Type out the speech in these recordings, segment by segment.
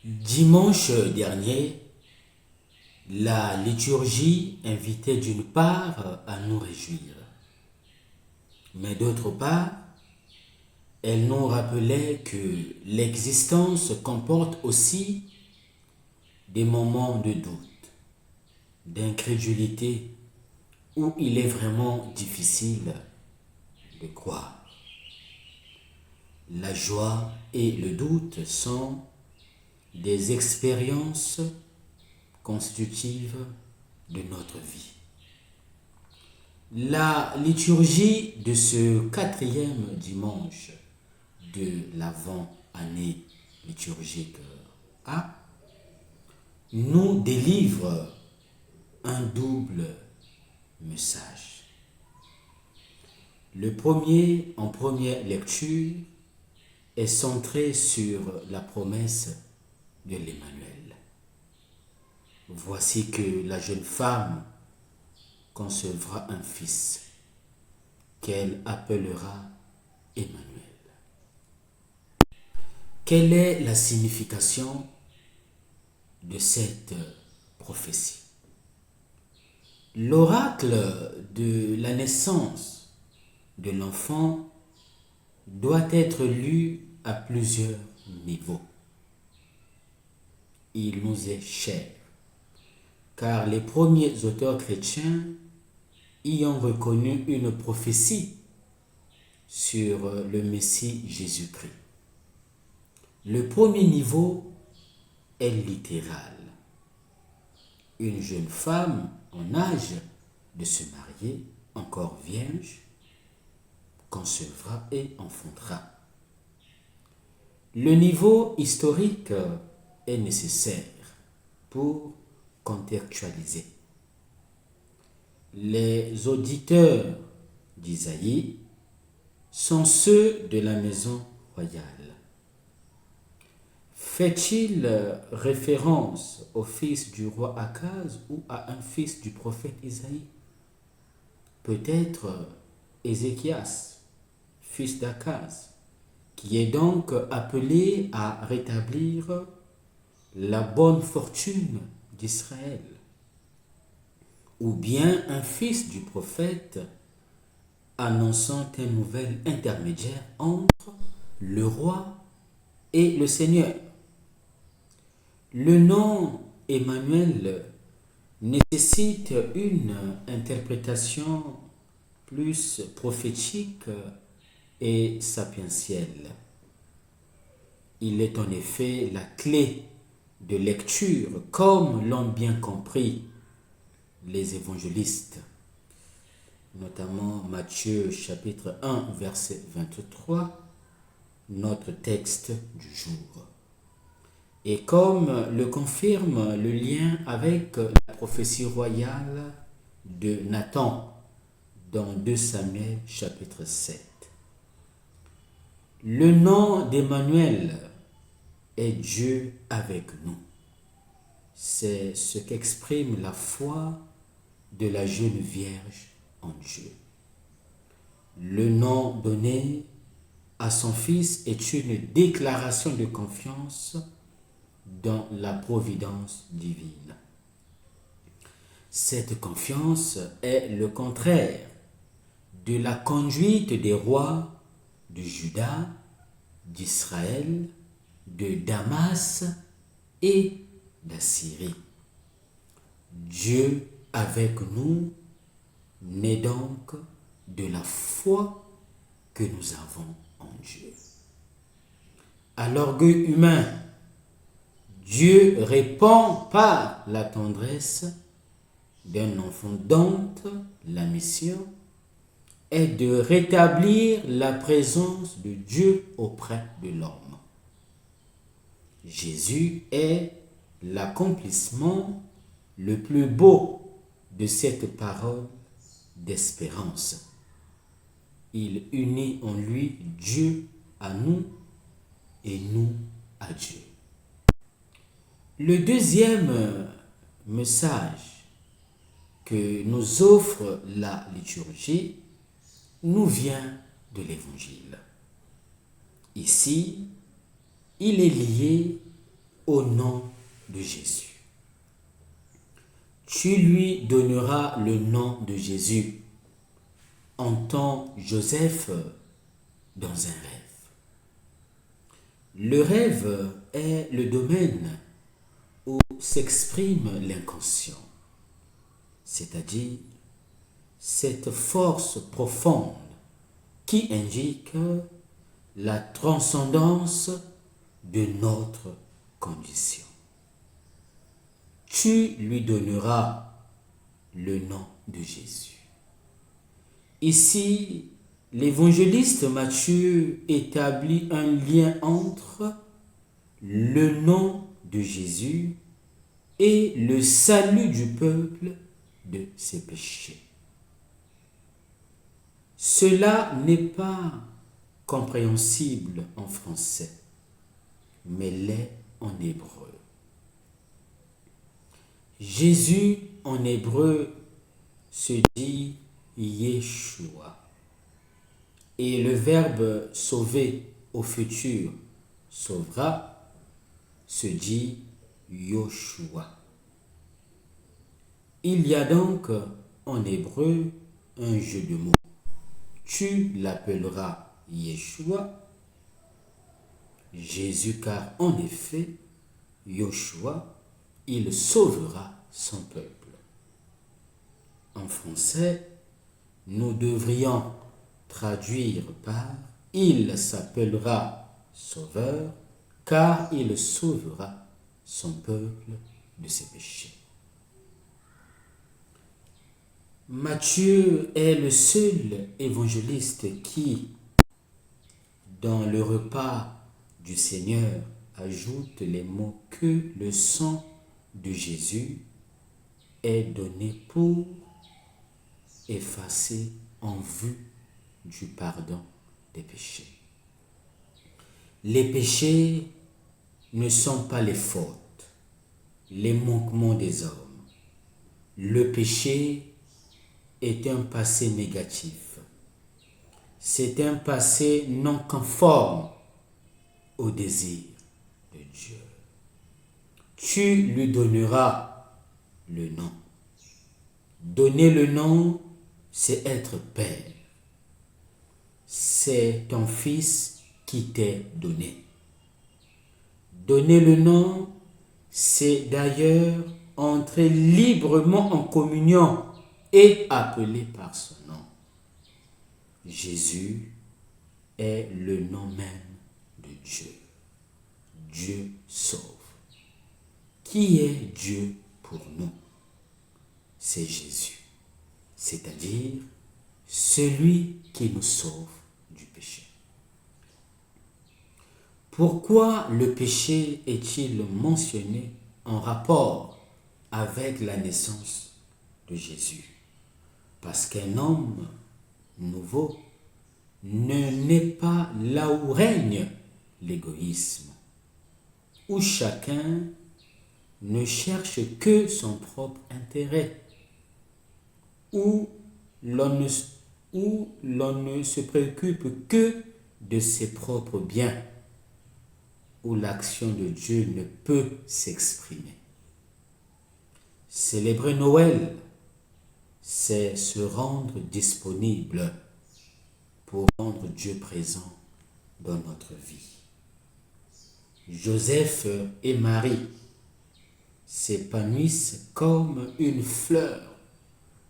Dimanche dernier, la liturgie invitait d'une part à nous réjouir, mais d'autre part, elle nous rappelait que l'existence comporte aussi des moments de doute, d'incrédulité, où il est vraiment difficile de croire. La joie et le doute sont des expériences constitutives de notre vie. La liturgie de ce quatrième dimanche de l'avant-année liturgique A nous délivre un double message. Le premier, en première lecture, est centré sur la promesse de l'Emmanuel. Voici que la jeune femme concevra un fils qu'elle appellera Emmanuel. Quelle est la signification de cette prophétie? L'oracle de la naissance de l'enfant doit être lu à plusieurs niveaux. Il nous est cher, car les premiers auteurs chrétiens y ont reconnu une prophétie sur le Messie Jésus-Christ. Le premier niveau est littéral. Une jeune femme en âge de se marier, encore vierge, concevra et enfantera. Le niveau historique est nécessaire pour contextualiser. Les auditeurs d'Isaïe sont ceux de la maison royale. Fait-il référence au fils du roi Akaz ou à un fils du prophète Isaïe? Peut-être Ézéchias, fils d'Akaz, qui est donc appelé à rétablir la bonne fortune d'Israël. Ou bien un fils du prophète annonçant un nouvel intermédiaire entre le roi et le Seigneur. Le nom Emmanuel nécessite une interprétation plus prophétique et sapientielle. Il est en effet la clé de lecture, comme l'ont bien compris les évangélistes, notamment Matthieu chapitre 1 verset 23, notre texte du jour. Et comme le confirme le lien avec la prophétie royale de Nathan dans 2 Samuel chapitre 7. Le nom d'Emmanuel est Dieu avec nous. C'est ce qu'exprime la foi de la jeune Vierge en Dieu. Le nom donné à son fils est une déclaration de confiance dans la providence divine. Cette confiance est le contraire de la conduite des rois de Juda, d'Israël, de Damas et d'Assyrie. Dieu avec nous naît donc de la foi que nous avons en Dieu. À l'orgueil humain, Dieu répond par la tendresse d'un enfant dont la mission est de rétablir la présence de Dieu auprès de l'homme. Jésus est l'accomplissement le plus beau de cette parole d'espérance. Il unit en lui Dieu à nous et nous à Dieu. Le deuxième message que nous offre la liturgie nous vient de l'Évangile. Ici, il est lié au nom de Jésus. Tu lui donneras le nom de Jésus, entend Joseph dans un rêve. Le rêve est le domaine où s'exprime l'inconscient, c'est-à-dire cette force profonde qui indique la transcendance de notre condition. Tu lui donneras le nom de Jésus. Ici, l'évangéliste Matthieu établit un lien entre le nom de Jésus et le salut du peuple de ses péchés. Cela n'est pas compréhensible en français, mais l'est en hébreu. Jésus en hébreu se dit Yeshua et le verbe sauver au futur sauvera se dit Yoshua. Il y a donc en hébreu un jeu de mots. Tu l'appelleras Yeshua, Jésus, car en effet, Yoshua, il sauvera son peuple. En français, nous devrions traduire par il s'appellera Sauveur, car il sauvera son peuple de ses péchés. Matthieu est le seul évangéliste qui, dans le repas du Seigneur, ajoute les mots que le sang de Jésus est donné pour effacer en vue du pardon des péchés. Les péchés ne sont pas les fautes, les manquements des hommes. Le péché est un passé négatif. C'est un passé non conforme au désir de Dieu. Tu lui donneras le nom. Donner le nom, c'est être père. C'est ton fils qui t'est donné. Donner le nom, c'est d'ailleurs entrer librement en communion et appeler par son nom. Jésus est le nom même de Dieu. Dieu sauve. Qui est Dieu pour nous? C'est Jésus, c'est-à-dire celui qui nous sauve du péché. Pourquoi le péché est-il mentionné en rapport avec la naissance de Jésus? Parce qu'un homme nouveau ne naît pas là où règne l'égoïsme, où chacun ne cherche que son propre intérêt, où l'on ne se préoccupe que de ses propres biens, où l'action de Dieu ne peut s'exprimer. Célébrer Noël, c'est se rendre disponible pour rendre Dieu présent dans notre vie. Joseph et Marie s'épanouissent comme une fleur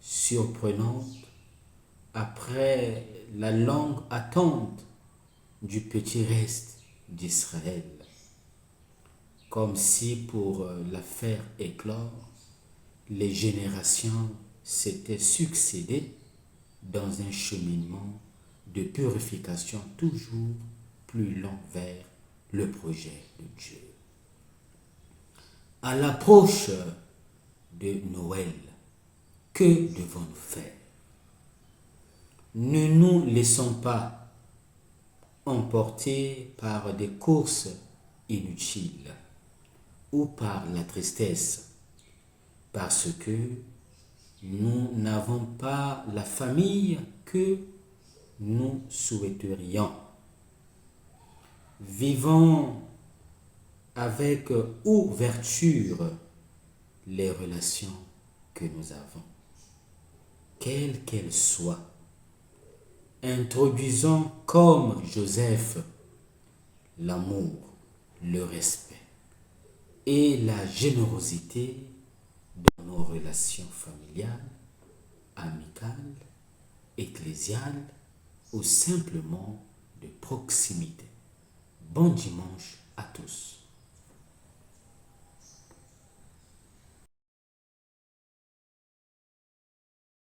surprenante après la longue attente du petit reste d'Israël, comme si pour la faire éclore, les générations s'étaient succédé dans un cheminement de purification toujours plus lent vers le projet de Dieu. À l'approche de Noël, que devons-nous faire? Ne nous laissons pas emporter par des courses inutiles ou par la tristesse, parce que nous n'avons pas la famille que nous souhaiterions. Vivons avec ouverture les relations que nous avons, quelles qu'elles soient. Introduisons comme Joseph l'amour, le respect et la générosité dans nos relations familiales, amicales, ecclésiales ou simplement de proximité. Bon dimanche à tous.